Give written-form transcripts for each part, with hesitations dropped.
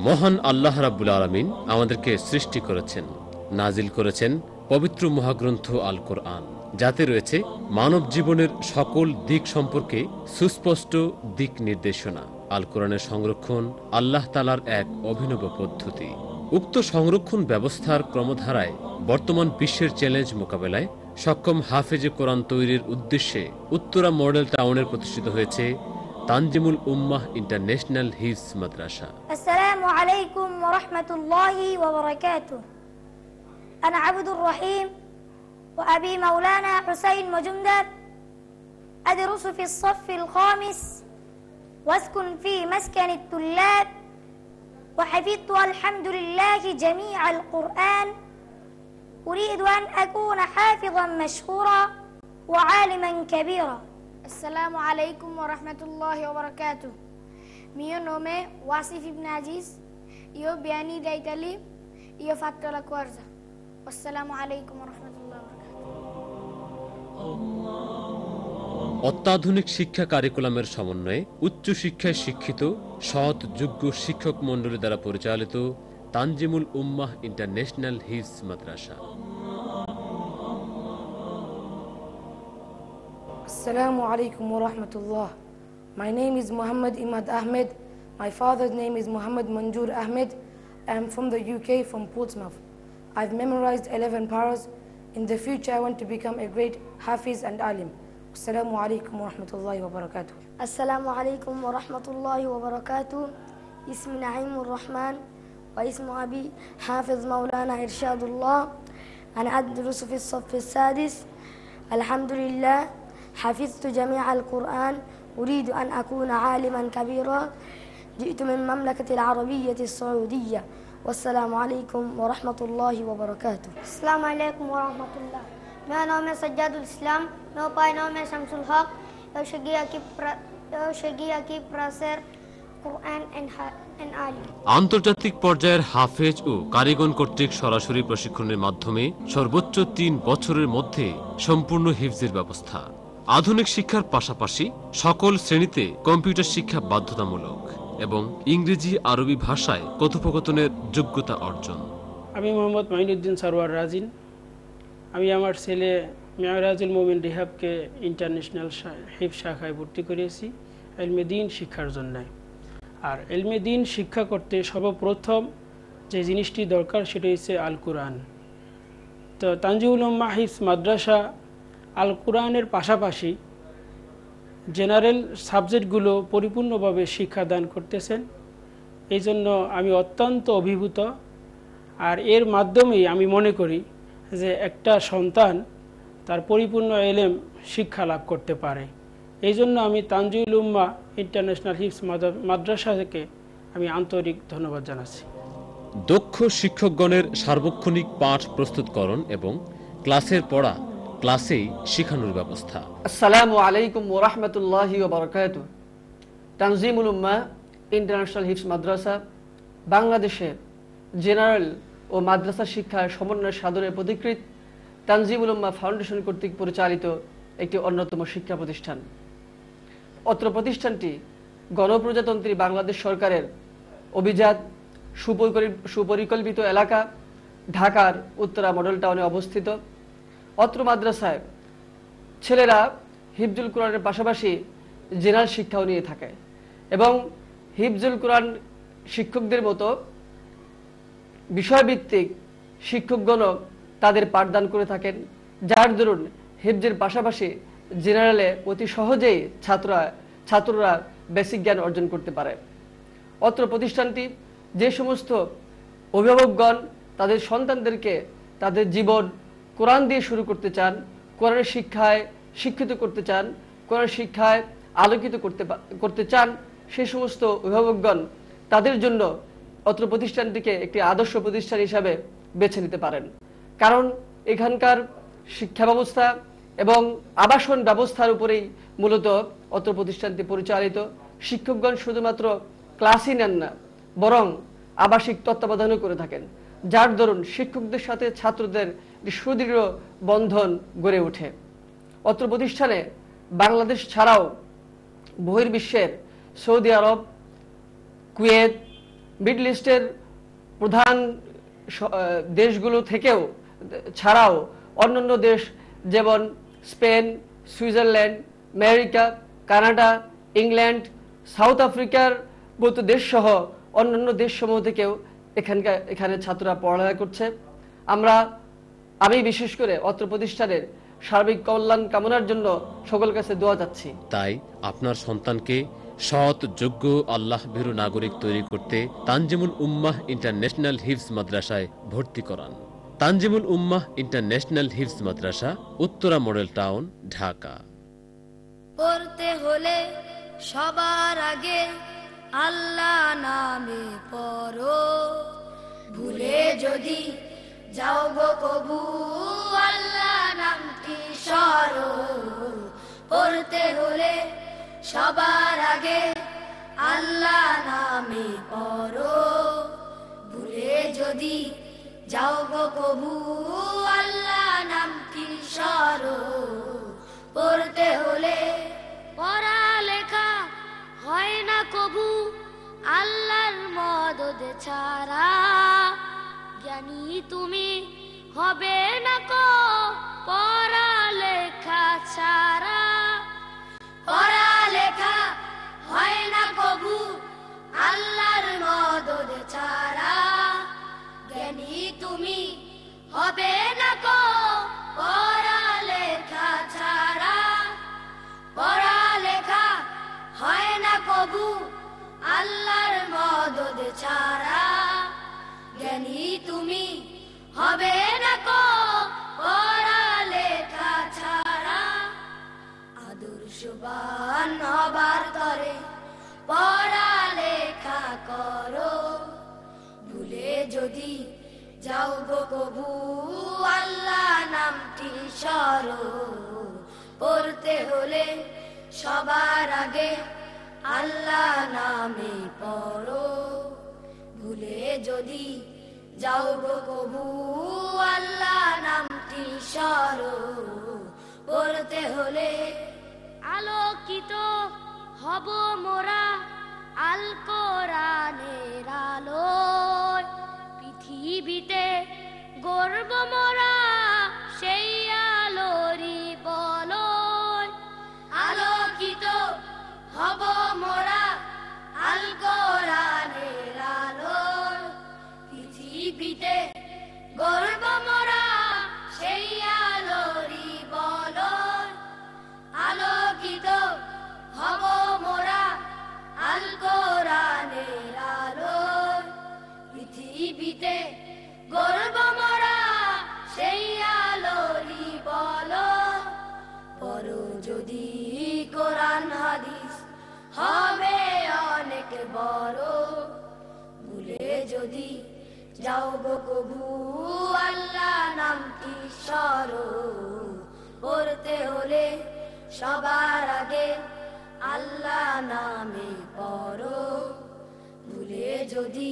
মহান আল্লাহ রাব্বুল আলামিন আমাদেরকে সৃষ্টি করেছেন, নাজিল করেছেন পবিত্র মহাগ্রন্থ আল কোরআন, যাতে রয়েছে মানব জীবনের সকল দিক সম্পর্কে সুস্পষ্ট দিক নির্দেশনা। আল কোরআনের সংরক্ষণ আল্লাহ তাআলার এক অভিনব পদ্ধতি। উক্ত সংরক্ষণ ব্যবস্থার ক্রমধারায় বর্তমান বিশ্বের চ্যালেঞ্জ মোকাবেলায় সক্ষম হাফেজে কোরআন তৈরির উদ্দেশ্যে উত্তরা মডেল টাউনের প্রতিষ্ঠিত হয়েছে তানজিমুল উম্মাহ ইন্টারন্যাশনাল হিফজ মাদ্রাসা। আসসালামু আলাইকুম ওয়া রাহমাতুল্লাহি ওয়া বারাকাতুহু। আনা আব্দুর রহিম ওয়া আবি মাওলানা হুসাইন মজুমদার আদরুসু ফি الصف الخامس واسكن في مسكن الطلاب وحفظت الحمد لله جميع القرآن. أريد أن أكون حافظا مشهورا وعالما كبيرا. Assalamu alaikum wa rahmatullahi wa barakatuh. Mio nome Wasif ibn Aziz. Io vieni da Italia. Io ho fatto la quarta. Assalamu alaikum wa rahmatullahi wa barakatuh. অত্যাধুনিক শিক্ষা কারিকুলামের সমন্বয়ে উচ্চ শিক্ষায় শিক্ষিত সৎ যোগ্য শিক্ষক মণ্ডলী দ্বারা পরিচালিত তানজিমুল উম্মাহ international হিফজ Madrasa. Assalamu alaikum wa rahmatullah. My name is Muhammad Imad Ahmed. My father's name is Muhammad Manjur Ahmed. I am from the UK, from Portsmouth. I've memorized 11 paras. In the future, I want to become a great Hafiz and Alim. Assalamu alaikum wa rahmatullahi wa barakatuh. Assalamu alaikum wa rahmatullahi wa barakatuh. Ismi Naimur Rahman wa ismu abi Hafiz Maulana Irshadullah. Ana adrusu fi as-saff as-sadis. Alhamdulillah. حفظت جميع القرآن. أريد أن أكون عالما كبيرا. جئت من المملكة العربية السعودية. والسلام عليكم ورحمة الله وبركاته. السلام عليكم ورحمة الله. Meu nome é Sajjadul Islam. Meu pai nome é Shamsul Haq. Eu cheguei aqui para ser Quran and Ali. আন্তর্জাতিক পর্যায়ের হাফেজ ও কারিগণ কর্তৃক সরাসরি প্রশিক্ষণের মাধ্যমে সর্বোচ্চ 3 বছরের মধ্যে সম্পূর্ণ হিফজের ব্যবস্থা। আধুনিক শিক্ষার পাশাপাশি সকল শ্রেণীতে কম্পিউটার শিক্ষা বাধ্যতামূলক এবং ইংরেজি আরবি ভাষায় কথোপকথনের যোগ্যতা অর্জন। আমি মোহাম্মদ মাইনুদ্দিন সরওয়ার রাজিন। আমি আমার ছেলে মেয়রাজুল মোমিন রিহাবকে ইন্টারন্যাশনাল হিফজ শাখায় ভর্তি করিয়েছি ইলমে দ্বীন শিক্ষার জন্য। আর ইলমে দ্বীন শিক্ষা করতে সর্বপ্রথম যে জিনিসটি দরকার সেটা হচ্ছে আল কোরআন। তো তানজিমুল উম্মাহ হিফজ মাদ্রাসা আল কোরআনের পাশাপাশি জেনারেল সাবজেক্টগুলো পরিপূর্ণভাবে শিক্ষাদান করতেছেন। এই জন্য আমি অত্যন্ত অভিভূত। আর এর মাধ্যমেই আমি মনে করি যে একটা সন্তান তার পরিপূর্ণ এলেম শিক্ষা লাভ করতে পারে। এই জন্য আমি তানজিমুল উম্মাহ ইন্টারন্যাশনাল হিফজ মাদ্রাসাকে আমি আন্তরিক ধন্যবাদ জানাচ্ছি। দক্ষ শিক্ষকগণের সার্বক্ষণিক পাঠ প্রস্তুতকরণ এবং ক্লাসের পড়া ক্লাসেই শেখানোর ব্যবস্থা। আসসালামু আলাইকুম ওয়া রাহমাতুল্লাহি ওয়া বারাকাতুহু। তানজিমুল উম্মাহ ইন্টারন্যাশনাল হিফজ মাদ্রাসা বাংলাদেশে জেনারেল ও মাদ্রাসা শিক্ষার সমন্বয় সাধনের পথিকৃৎ তানজিমুল উম্মাহ ফাউন্ডেশন কর্তৃক পরিচালিত একটি অন্যতম শিক্ষা প্রতিষ্ঠান। অত্র প্রতিষ্ঠানটি গণপ্রজাতন্ত্রী বাংলাদেশ সরকারের অভিজাত সুপরিকল্পিত এলাকা ঢাকার উত্তরা মডেল টাউনে অবস্থিত। অত্র মাদ্রাসায় ছেলেরা হিফজুল কোরআনের পাশাপাশি জেনারেল শিক্ষাও নিয়ে থাকে এবং হিফজুল কোরআন শিক্ষকদের মতো বিষয়ভিত্তিক শিক্ষকগণও তাদের পাঠদান করে থাকেন, যার দরুন হিফজের পাশাপাশি জেনারেলে অতি সহজেই ছাত্ররা বেসিক জ্ঞান অর্জন করতে পারে। অত্র প্রতিষ্ঠানটি যে সমস্ত অভিভাবকগণ তাদের সন্তানদেরকে তাদের জীবন কোরআন দিয়ে শুরু করতে চান, কোরআনের শিক্ষায় শিক্ষিত করতে চান, কোরআন শিক্ষায় আলোকিত করতে চান, সেই সমস্ত অভিভাবকগণ তাদের জন্য অত্র প্রতিষ্ঠানটিকে একটি আদর্শ প্রতিষ্ঠান হিসাবে বেছে নিতে পারেন। কারণ এখানকার শিক্ষা ব্যবস্থা এবং আবাসন ব্যবস্থার উপরেই মূলত অত্র প্রতিষ্ঠানটি পরিচালিত। শিক্ষকগণ শুধুমাত্র ক্লাসই নেন না, বরং আবাসিক তত্ত্বাবধানও করে থাকেন, যার দরুন শিক্ষকদের সাথে ছাত্রদের সুদৃঢ় বন্ধন গড়ে ওঠে। অত্র প্রতিষ্ঠানে বাংলাদেশ ছাড়াও বহির্বিশ্বের সৌদি আরব, কুয়েত, মিডল ইস্টের প্রধান দেশগুলো থেকেও ছাড়াও অন্যান্য দেশ যেমন Spain, Switzerland, America, Canada, England, south আফ্রিকার মতো দেশ সহ অন্যান্য দেশসমূহ থেকেও এখানে ছাত্ররা পড়ালেখা করছে। আমি বিশেষ করে অত্র প্রতিষ্ঠানের সার্বিক কল্যাণ কামনার জন্য সকল কাছে দোয়া চাচ্ছি। তাই আপনার সন্তানকে সৎ, যোগ্য, আল্লাহ ভীরু নাগরিক তৈরি করতে তানজিমুল উম্মাহ ইন্টারন্যাশনাল হিফজ মাদ্রাসায় ভর্তি করান। তানজিমুল উম্মাহ ইন্টারন্যাশনাল হিফজ মাদ্রাসা, উত্তরা মডেল টাউন, ঢাকা। পড়তে হলে সবার আগে আল্লাহ নামে পড়ো, ভুলে যদি যাও গো কবু আল্লাহ নামটি স্মরো। পড়তে হলে সবার আগে আল্লাহ নামে পড়ো, ভুলে যদি যাও গো কবু আল্লাহ নামটি স্মরো। পড়তে হলে পড়ালেখা হয় না কবু আল্লাহর মদদ ছাড়া, জ্ঞানী তুমি হবে না কো পড়ালেখা ছাড়া। পড়ালেখা হয় না কবু আল্লাহর মদদ ছাড়া, জ্ঞানী তুমি হবে না কো পড়ালেখা ছাড়া। পড়ালেখা হয় না কবু আল্লাহর মদদ ছাড়া, জ্ঞানী তুমি হবে না কো পড়ালেখা ছাড়া। আদর্শবান হবার তরে পড়ালেখা করো, ভুলে যদি যাও গো কবু আল্লাহ নামটি স্মরো। পড়তে হলে সবার আগে আল্লাহ নামে পড়ো, ভুলে যদি যাও গো কবু আল্লাহ নামটি স্মরো। পড়তে হলে আলোকিত হব মোরা আল কোরআনের আলোয়, পৃথিবীতে গর্ব মোরা সেই আলোরই বলয়। আলোকিত হব মোরা আল কোরআনের আলোয়, পৃথিবীতে গর্ব মোরা সেই আলোরই বলয়। আলোকিত হব মোরা আল কোরআনের আলোয়, পৃথিবীতে গর্ব মোরা সেই আলোরই বলয়। পড়ো যদি কোরআন হাদিস হবে অনেক বড়, ভুলে যদি যাও গো কবু আল্লাহ নামটি স্মরো। পড়তে হলে সবার আগে আল্লাহ নামে পড়ো, ভুলে যদি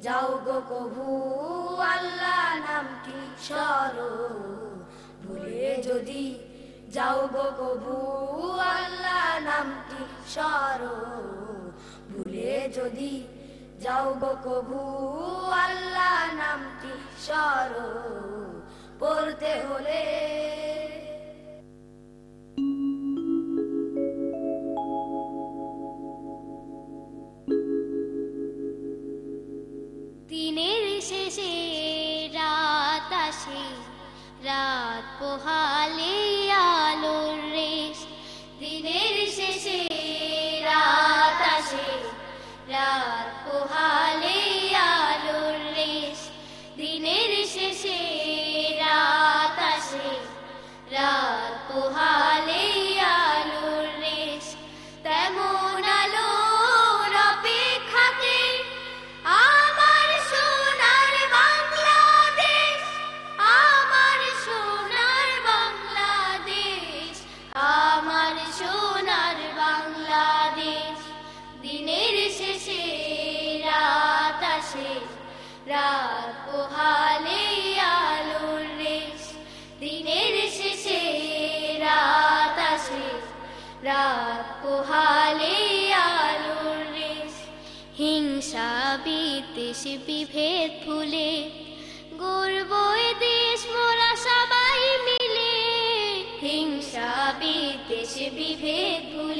যাও গো কবু আল্লাহ নামটি স্মরো। ভুলে যদি যাও গো কবু আল্লাহ নামটি স্মরো। ভুলে যদি যাও গো কবু আল্লাহ নামটি স্মরো। পড়তে হলে দিনের শেষে রাত আসে, রাত পোহালে আলোর রেশ। দিনের শেষে রাত আসে, রাত পোহালে আলোর রেশ। দিনের শেষে রাত আসে, রাত পোহালে আলোর রেশ। তেমন আলোর অপেক্ষাতে আমার সোনার বাংলাদেশ, আমার সোনার বাংলাদেশ, আমার সোনার বাংলাদেশ। দিনের শেষে রাত আসে, রাত পোহালে আলোর রেশ। দিনের শেষে রাত আসে, রাত পোহালে আলোর রেশ। হিংসা বিদ্বেষ বিভেদ ভুলে গর্ব এ দেশ মোরা সবাই মিলে হিংসা বিদ্বেষ বিভেদ ভুলে